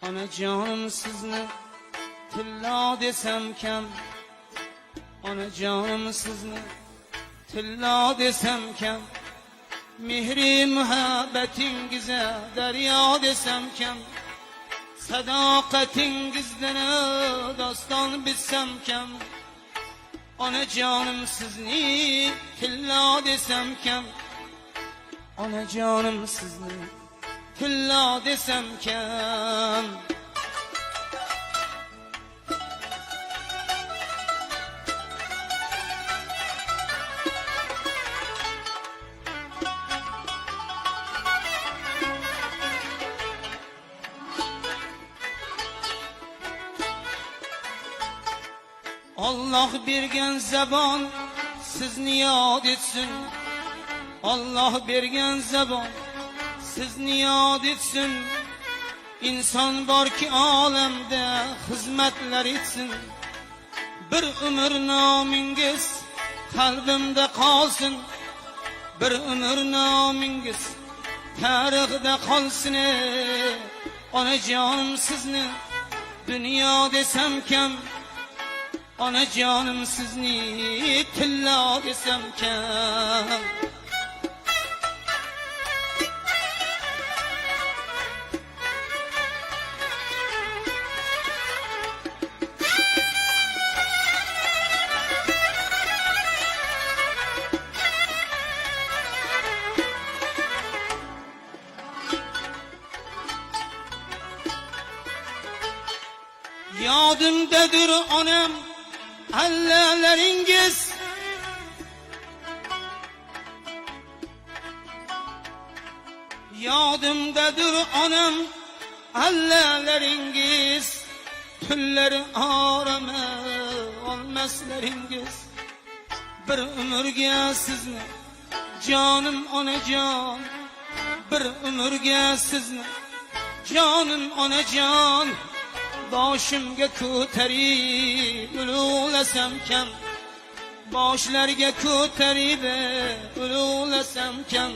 Onajonim sizni tillo desam kam, onajonim sizni tillo desam kam, mehri muhabbatingizga daryo desam kam, sadoqatingizdan doston bitsam kam, onajonim sizni tillo desam kam, onajonim sizni tillo desam kam. Allah bergan zabon sizni yod etsin, Allah bergan zabon sizni yod etsin. İnson borki olamda xizmatlar etsin. Bir umr nomingiz qalbimda qolsin, bir umr nomingiz tarixda qolsin. Onajonim sizni dunyo desam kam, onajonim sizni tillo desam kam. Yodimdadir onam allalaringiz, yodimdadir onam allalaringiz, tunlari orama olmaslaringiz. Bir umrga sizni jonim onajon, bir umrga sizni jonim onajon, boshimga ko'tarib ulug'lasam kam, boshlarga ko'tarib ulug'lasam kam.